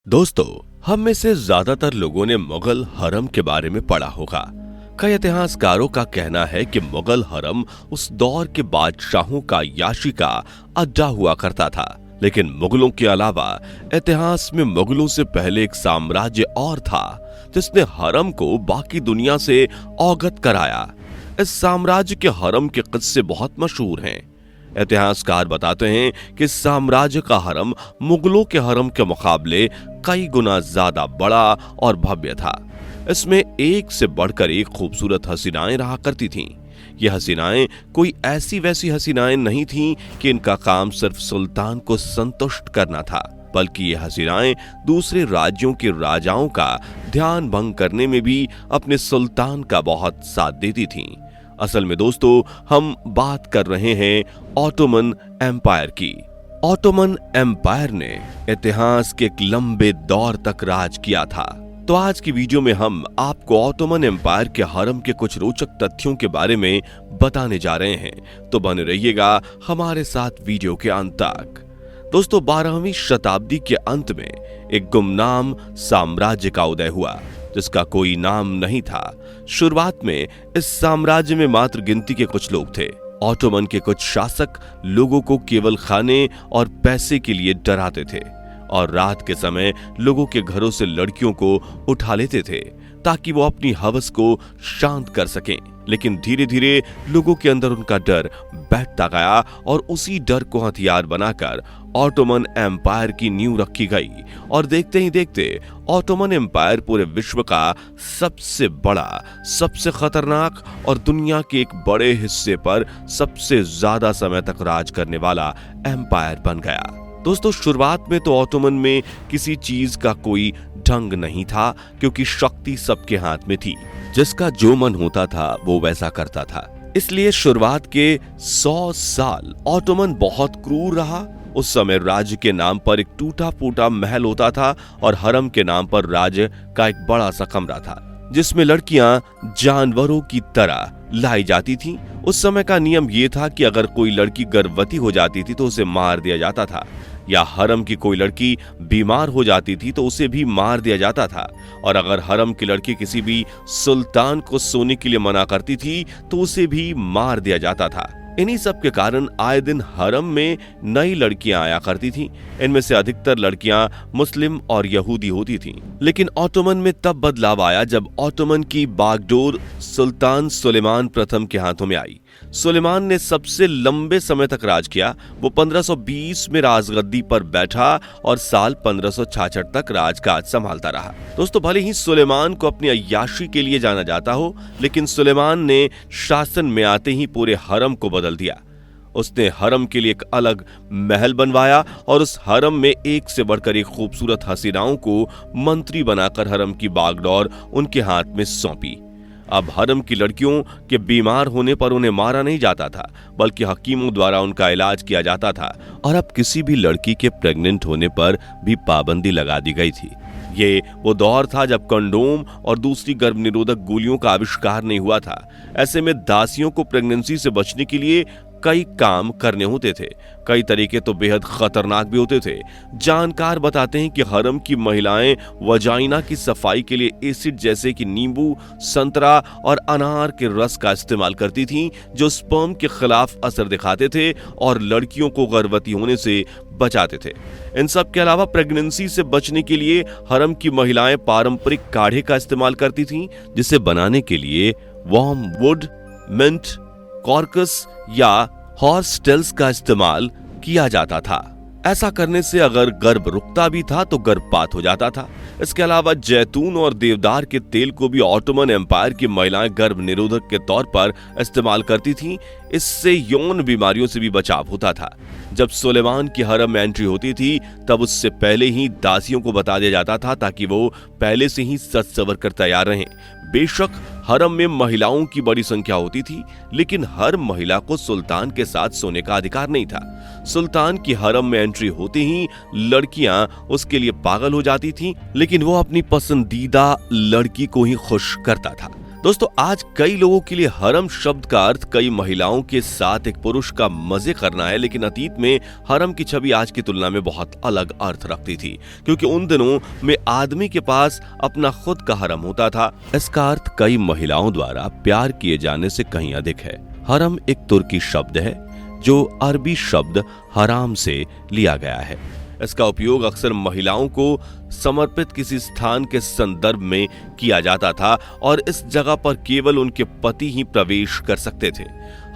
दोस्तों, हम में से ज्यादातर लोगों ने मुगल हरम के बारे में पढ़ा होगा। कई इतिहासकारों का कहना है कि मुगल हरम उस दौर के बादशाहों का याशी का अड्डा हुआ करता था। लेकिन मुगलों के अलावा इतिहास में मुगलों से पहले एक साम्राज्य और था जिसने हरम को बाकी दुनिया से अवगत कराया। इस साम्राज्य के हरम के किस्से बहुत मशहूर हैं। इतिहासकार बताते हैं कि साम्राज्य का हरम मुगलों के हरम के मुकाबले कई गुना ज्यादा बड़ा और भव्य था। इसमें एक से बढ़कर एक खूबसूरत हसीनाएं रहा करती थीं। ये हसीनाएं कोई ऐसी वैसी हसीनाएं नहीं थीं कि इनका काम सिर्फ सुल्तान को संतुष्ट करना था, बल्कि ये हसीनाएं दूसरे राज्यों के राजाओं का ध्यान भंग करने में भी अपने सुल्तान का बहुत साथ देती थीं। असल में दोस्तों, हम बात कर रहे हैं ऑटोमन एम्पायर की। ऑटोमन एम्पायर ने इतिहास के एक लंबे दौर तक राज किया था। तो आज की वीडियो में हम आपको ऑटोमन एम्पायर के हरम के कुछ रोचक तथ्यों के बारे में बताने जा रहे हैं। तो बने रहिएगा हमारे साथ वीडियो के अंत तक। दोस्तों, 12वीं शताब्दी के अंत में एक गुमनाम साम्राज्य का उदय हुआ जिसका कोई नाम नहीं था। शुरुआत में इस साम्राज्य में मात्र गिनती के कुछ लोग थे। ऑटोमन के कुछ शासक लोगों को केवल खाने और पैसे के लिए डराते थे और रात के समय लोगों के घरों से लड़कियों को उठा लेते थे ताकि वो अपनी हवस को शांत कर सकें। लेकिन धीरे धीरे लोगों के अंदर उनका डर बैठता गया और उसी डर को हथियार बनाकर ऑटोमन एम्पायर की नींव रखी गई। और देखते ही देखते ऑटोमन एम्पायर पूरे विश्व का सबसे बड़ा, सबसे खतरनाक और दुनिया के एक बड़े हिस्से पर सबसे ज्यादा समय तक राज करने वाला एम्पायर बन गया। दोस्तों, शुरुआत में तो ऑटोमन में किसी चीज का कोई ढंग नहीं था, क्योंकि शक्ति सबके हाथ में थी। जिसका जो मन होता था वो वैसा करता था। इसलिए शुरुआत के 100 साल ऑटोमन बहुत क्रूर रहा। उस समय राज्य के नाम पर एक टूटा फूटा महल होता था और हरम के नाम पर राज्य का एक बड़ा सा कमरा था जिसमें लड़कियां जानवरों की तरह लाई जाती थीं। उस समय का नियम यह था कि अगर कोई लड़की गर्भवती हो जाती थी तो उसे मार दिया जाता था, या हरम की कोई लड़की बीमार हो जाती थी तो उसे भी मार दिया जाता था। और अगर हरम की लड़की किसी भी सुल्तान को सोने के लिए मना करती थी तो उसे भी मार दिया जाता था। इन्हीं सब के कारण आए दिन हरम में नई लड़कियां आया करती थीं। इनमें से अधिकतर लड़कियां मुस्लिम और यहूदी होती थीं। लेकिन ऑटोमन में तब बदलाव आया जब ऑटोमन की बागडोर सुल्तान सुलेमान प्रथम के हाथों में आई। सुलेमान ने सबसे लंबे समय तक राज किया। वो 1520 में राजगद्दी पर बैठा और साल 1566 तक राजकाज संभालता रहा। दोस्तों, भले ही सुलेमान को अपनी अय्याशी के लिए जाना जाता हो, लेकिन सुलेमान ने शासन में आते ही पूरे हरम को बदल दिया। उसने हरम के लिए एक अलग महल बनवाया और उस हरम में एक से बढ़कर एक खूबसूरत हसीनाओं को मंत्री बनाकर हरम की बागडोर उनके हाथ में सौंपी। अब हरम की लड़कियों के बीमार होने पर उन्हें मारा नहीं जाता था, बल्कि हकीमों द्वारा उनका इलाज किया जाता था। और अब किसी भी लड़की के प्रेग्नेंट होने पर भी पाबंदी लगा दी गई थी। ये वो दौर था जब कंडोम और दूसरी गर्भ निरोधक गोलियों का आविष्कार नहीं हुआ था। ऐसे में दासियों को प्रेगनेंसी से बचने के लिए कई काम करने होते थे। कई तरीके तो बेहद खतरनाक भी होते थे। जानकार बताते हैं कि हरम की महिलाएं वजाइना की सफाई के लिए एसिड जैसे कि नींबू, संतरा और अनार के रस का इस्तेमाल करती थीं, जो स्पर्म के खिलाफ असर दिखाते थे और लड़कियों को गर्भवती होने से बचाते थे। इन सब के अलावा प्रेगनेंसी से बचने के लिए हरम की महिलाएं पारंपरिक काढ़े का इस्तेमाल करती थीं, जिसे बनाने के लिए वर्मवुड, मिंट, कॉर्कस या हॉर्स टेल्स का इस्तेमाल किया जाता था। ऐसा करने से अगर गर्भ रुकता भी था तो गर्भपात हो जाता था। इसके अलावा जैतून और देवदार के तेल को भी ऑटोमन एम्पायर की महिलाएं गर्भ निरोधक के तौर पर इस्तेमाल करती थीं। इससे यौन बीमारियों से भी बचाव होता था। जब सुलेमान की हरम में एंट्री होती थी तब उससे पहले ही दासियों को बता दिया जाता था ताकि वो पहले से ही सज सवर कर तैयार रहें। बेशक हरम में महिलाओं की बड़ी संख्या होती थी, लेकिन हर महिला को सुल्तान के साथ सोने का अधिकार नहीं था। सुल्तान की हरम में एंट्री होते ही लड़कियां उसके लिए पागल हो जाती थीं, लेकिन वो अपनी पसंदीदा लड़की को ही खुश करता था। दोस्तों, आज कई लोगों के लिए हरम शब्द का अर्थ कई महिलाओं के साथ एक पुरुष का मजे करना है, लेकिन अतीत में हरम की छवि आज की तुलना में बहुत अलग अर्थ रखती थी, क्योंकि उन दिनों में आदमी के पास अपना खुद का हरम होता था। इसका अर्थ कई महिलाओं द्वारा प्यार किए जाने से कहीं अधिक है। हरम एक तुर्की शब्द है जो अरबी शब्द हराम से लिया गया है। इसका उपयोग अक्सर महिलाओं को समर्पित किसी स्थान के संदर्भ में किया जाता था और इस जगह पर केवल उनके पति ही प्रवेश कर सकते थे।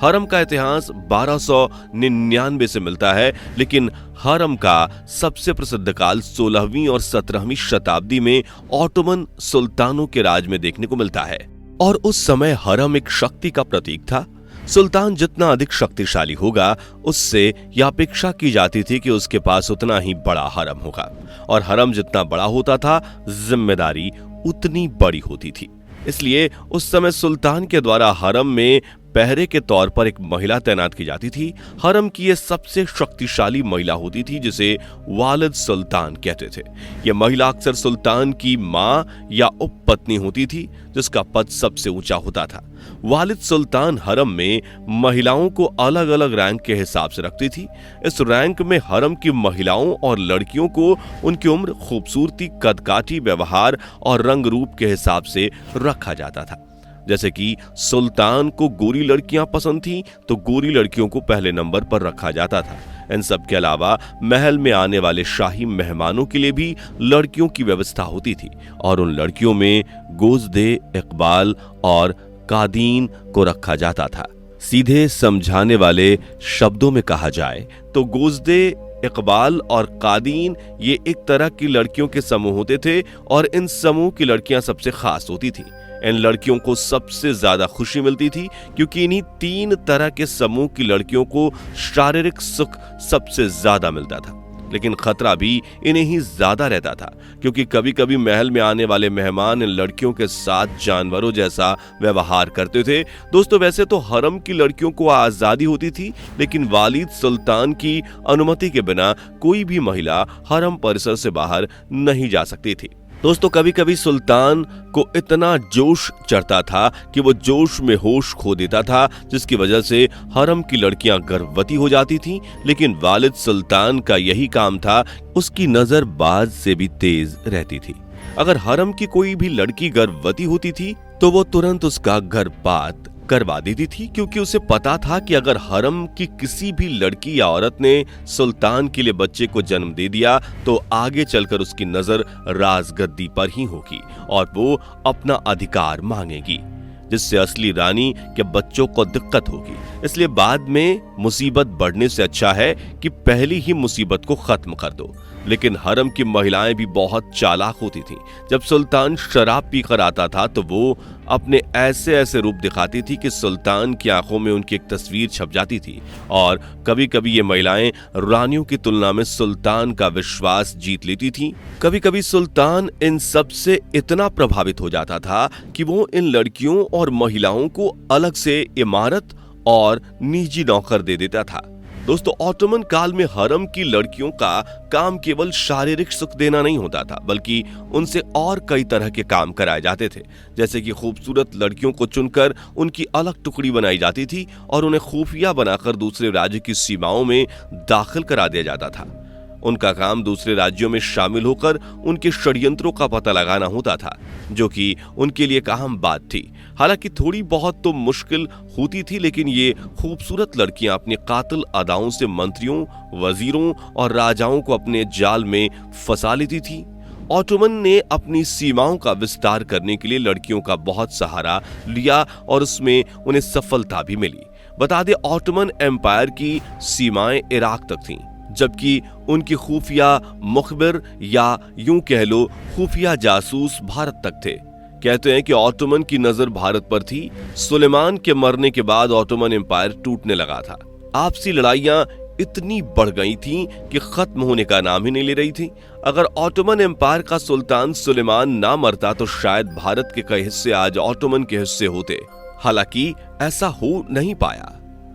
हरम का इतिहास 1299 से मिलता है, लेकिन हरम का सबसे प्रसिद्ध काल 16वीं और 17वीं शताब्दी में ऑटोमन सुल्तानों के राज में देखने को मिलता है और उस समय हरम एक शक्ति का प्रतीक था। सुल्तान जितना अधिक शक्तिशाली होगा, उससे यह अपेक्षा की जाती थी कि उसके पास उतना ही बड़ा हरम होगा, और हरम जितना बड़ा होता था, जिम्मेदारी उतनी बड़ी होती थी। इसलिए उस समय सुल्तान के द्वारा हरम में पहरे के तौर पर एक महिला तैनात की जाती थी। हरम की यह सबसे शक्तिशाली महिला होती थी, जिसे वालिद सुल्तान कहते थे। यह महिला अक्सर सुल्तान की मां या उपपत्नी होती थी, जिसका पद सबसे ऊंचा होता था। वालिद सुल्तान हरम में महिलाओं को अलग अलग रैंक के हिसाब से रखती थी। इस रैंक में हरम की महिलाओं और लड़कियों को उनकी उम्र, खूबसूरती, कदकाठी, व्यवहार और रंग रूप के हिसाब से रखा जाता था। जैसे कि सुल्तान को गोरी लड़कियां पसंद थीं, तो गोरी लड़कियों को पहले नंबर पर रखा जाता था। इन सब के अलावा महल में आने वाले शाही मेहमानों के लिए भी लड़कियों की व्यवस्था होती थी, और उन लड़कियों में गोज़दे, इकबाल और कादीन को रखा जाता था। सीधे समझाने वाले शब्दों में कहा जाए तो गोज़दे, इकबाल और कादीन ये एक तरह की लड़कियों के समूह होते थे, और इन समूह की लड़कियां सबसे खास होती थी। इन लड़कियों को सबसे ज्यादा खुशी मिलती थी, क्योंकि इन्हीं 3 तरह के समूह की लड़कियों को शारीरिक सुख सबसे ज्यादा मिलता था, लेकिन खतरा भी इन्हें ही ज्यादा रहता था, क्योंकि कभी कभी महल में आने वाले मेहमान इन लड़कियों के साथ जानवरों जैसा व्यवहार करते थे। दोस्तों, वैसे तो हरम की लड़कियों को आजादी होती थी, लेकिन वालिद सुल्तान की अनुमति के बिना कोई भी महिला हरम परिसर से बाहर नहीं जा सकती थी। दोस्तों, कभी कभी सुल्तान को इतना जोश चढ़ता था कि वो जोश में होश खो देता था, जिसकी वजह से हरम की लड़कियां गर्भवती हो जाती थीं। लेकिन वालिद सुल्तान का यही काम था, उसकी नजर बाज से भी तेज रहती थी। अगर हरम की कोई भी लड़की गर्भवती होती थी तो वो तुरंत उसका गर्भपात करवा देती थी, क्योंकि उसे पता था कि अगर हरम की किसी भी लड़की या औरत ने सुल्तान के लिए बच्चे को जन्म दे दिया तो आगे चलकर उसकी नजर राजगद्दी पर ही होगी और वो अपना अधिकार मांगेगी, जिससे असली रानी के बच्चों को दिक्कत होगी। इसलिए बाद में मुसीबत बढ़ने से अच्छा है कि पहली ही मुसीबत को खत्म कर दो। लेकिन हरम की महिलाएं भी बहुत चालाक होती थीं। जब सुल्तान शराब पीकर आता था तो वो अपने ऐसे ऐसे रूप दिखाती थी कि सुल्तान की आंखों में उनकी एक तस्वीर छप जाती थी, और कभी कभी ये महिलाएं रानियों की तुलना में सुल्तान का विश्वास जीत लेती थीं। कभी कभी सुल्तान इन सब से इतना प्रभावित हो जाता था कि वो इन लड़कियों और महिलाओं को अलग से इमारत और निजी नौकर दे देता था। दोस्तों, ऑटोमन काल में हरम की लड़कियों का काम केवल शारीरिक सुख देना नहीं होता था, बल्कि उनसे और कई तरह के काम कराए जाते थे। जैसे कि खूबसूरत लड़कियों को चुनकर उनकी अलग टुकड़ी बनाई जाती थी और उन्हें खुफिया बनाकर दूसरे राज्य की सीमाओं में दाखिल करा दिया जाता था। उनका काम दूसरे राज्यों में शामिल होकर उनके षड्यंत्रों का पता लगाना होता था, जो कि उनके लिए एक अहम बात थी। हालांकि थोड़ी बहुत तो मुश्किल होती थी, लेकिन ये खूबसूरत लड़कियां अपनी कातिल अदाओं से मंत्रियों, वजीरों और राजाओं को अपने जाल में फंसा लेती थी। ऑटोमन ने अपनी सीमाओं का विस्तार करने के लिए लड़कियों का बहुत सहारा लिया और उसमें उन्हें सफलता भी मिली। बता दें, ऑटोमन एम्पायर की सीमाएं इराक तक थीं, जबकि उनकी खुफिया मुखबिर या यूं कह लो खुफिया जासूस भारत तक थे। कहते हैं कि ऑटोमन की नजर भारत पर थी। सुलेमान के मरने के बाद ऑटोमन एम्पायर टूटने लगा था। आपसी लड़ाइयां इतनी बढ़ गई थीं कि खत्म होने का नाम ही नहीं ले रही थी। अगर ऑटोमन एम्पायर का सुल्तान सुलेमान ना मरता तो शायद भारत के कई हिस्से आज ऑटोमन के हिस्से होते। हालांकि ऐसा हो नहीं पाया।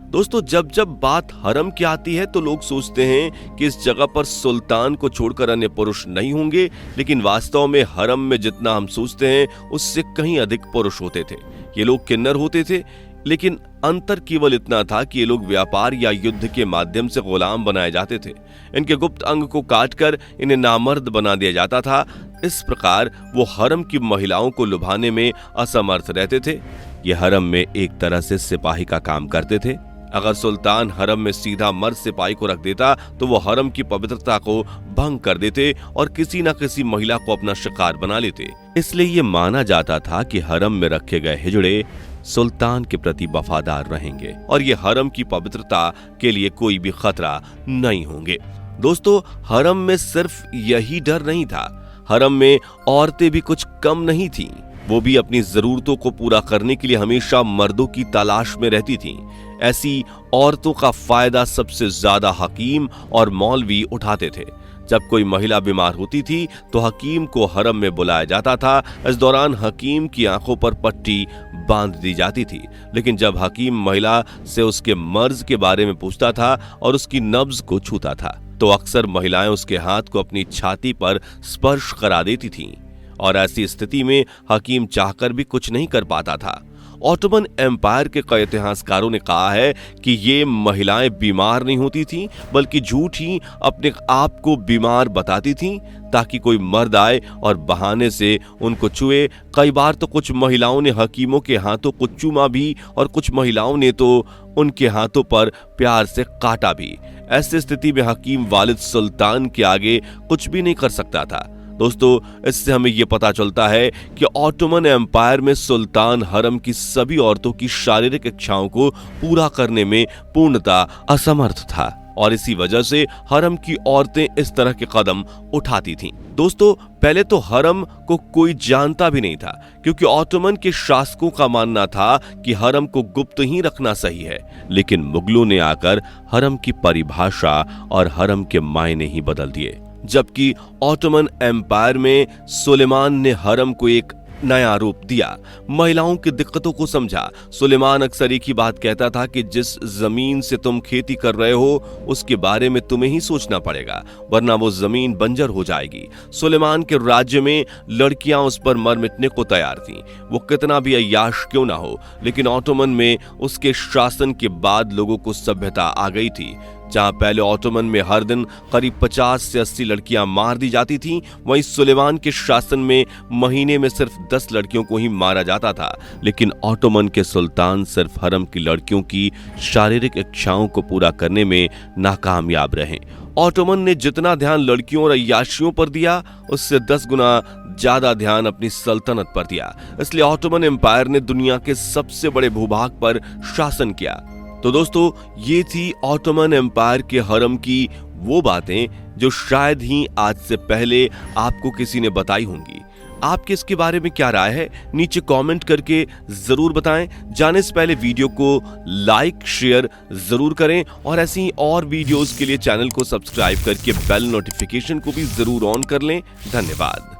दोस्तों, जब जब बात हरम की आती है तो लोग सोचते हैं कि इस जगह पर सुल्तान को छोड़कर अन्य पुरुष नहीं होंगे, लेकिन वास्तव में हरम में जितना हम सोचते हैं उससे कहीं अधिक पुरुष होते थे। ये लोग किन्नर होते थे, लेकिन अंतर केवल इतना था कि ये लोग व्यापार या युद्ध के माध्यम से गुलाम बनाए जाते थे। इनके गुप्त अंग को काटकर इन्हें नामर्द बना दिया जाता था। इस प्रकार वो हरम की महिलाओं को लुभाने में असमर्थ रहते थे। ये हरम में एक तरह से सिपाही का काम करते थे। अगर सुल्तान हरम में सीधा मर्द सिपाही को रख देता तो वो हरम की पवित्रता को भंग कर देते और किसी न किसी महिला को अपना शिकार बना लेते। इसलिए ये माना जाता था कि हरम में रखे गए हिजड़े सुल्तान के प्रति वफादार रहेंगे और ये हरम की पवित्रता के लिए कोई भी खतरा नहीं होंगे। दोस्तों, हरम में सिर्फ यही डर नहीं था, हरम में औरतें भी कुछ कम नहीं थीं। वो भी अपनी जरूरतों को पूरा करने के लिए हमेशा मर्दों की तलाश में रहती थीं। ऐसी औरतों का फायदा सबसे ज्यादा हकीम और मौलवी उठाते थे। जब कोई महिला बीमार होती थी तो हकीम को हरम में बुलाया जाता था। इस दौरान हकीम की आंखों पर पट्टी बांध दी जाती थी, लेकिन जब हकीम महिला से उसके मर्ज के बारे में पूछता था और उसकी नब्ज को छूता था तो अक्सर महिलाएं उसके हाथ को अपनी छाती पर स्पर्श करा देती थीं और ऐसी स्थिति में हकीम चाहकर भी कुछ नहीं कर पाता था। ऑटोमन एम्पायर के कई इतिहासकारों ने कहा है कि ये महिलाएं बीमार नहीं होती थीं, बल्कि झूठ ही अपने आप को बीमार बताती थीं ताकि कोई मर्द आए और बहाने से उनको छुए। कई बार तो कुछ महिलाओं ने हकीमों के हाथों को चूमा भी और कुछ महिलाओं ने तो उनके हाथों पर प्यार से काटा भी। ऐसी स्थिति में हकीम वालिद सुल्तान के आगे कुछ भी नहीं कर सकता था। दोस्तों, इससे हमें यह पता चलता है कि ऑटोमन एम्पायर में सुल्तान हरम की सभी औरतों की शारीरिक इच्छाओं को पूरा करने में पूर्णतः असमर्थ था और इसी वजह से हरम की औरतें इस तरह के कदम उठाती थीं। दोस्तों, पहले तो हरम को कोई जानता भी नहीं था, क्योंकि ऑटोमन के शासकों का मानना था कि हरम को गुप्त ही रखना सही है। लेकिन मुगलों ने आकर हरम की परिभाषा और हरम के मायने ही बदल दिए। जबकि ऑटोमन एम्पायर में सुलेमान ने हरम को एक नया रूप दिया, महिलाओं की दिक्कतों को समझा। सुलेमान अक्सर एक ही बात कहता था कि जिस जमीन से तुम खेती कर रहे हो उसके बारे में तुम्हें ही सोचना पड़ेगा, वरना वो जमीन बंजर हो जाएगी। सुलेमान के राज्य में लड़कियां उस पर मर मिटने को तैयार थीं, वो कितना भी अय्याश क्यों ना हो। लेकिन ऑटोमन में उसके शासन के बाद लोगों को सभ्यता आ गई थी। जहां पहले ऑटोमन में हर दिन करीब 50 से 80 लड़कियां मार दी जाती थीं, वहीं सुलेमान के शासन में महीने में सिर्फ 10 लड़कियों को ही मारा जाता था। लेकिन ऑटोमन के सुल्तान सिर्फ हरम की लड़कियों की शारीरिक इच्छाओं को पूरा करने में नाकामयाब रहे। ऑटोमन ने जितना ध्यान लड़कियों और अय्याशियों पर दिया, उससे 10 गुना ज्यादा ध्यान अपनी सल्तनत पर दिया। इसलिए ऑटोमन एम्पायर ने दुनिया के सबसे बड़े भूभाग पर शासन किया। तो दोस्तों, ये थी ऑटोमन एम्पायर के हरम की वो बातें जो शायद ही आज से पहले आपको किसी ने बताई होंगी। आपके इसके बारे में क्या राय है, नीचे कमेंट करके जरूर बताएं। जाने से पहले वीडियो को लाइक शेयर जरूर करें और ऐसी ही और वीडियोस के लिए चैनल को सब्सक्राइब करके बेल नोटिफिकेशन को भी जरूर ऑन कर लें। धन्यवाद।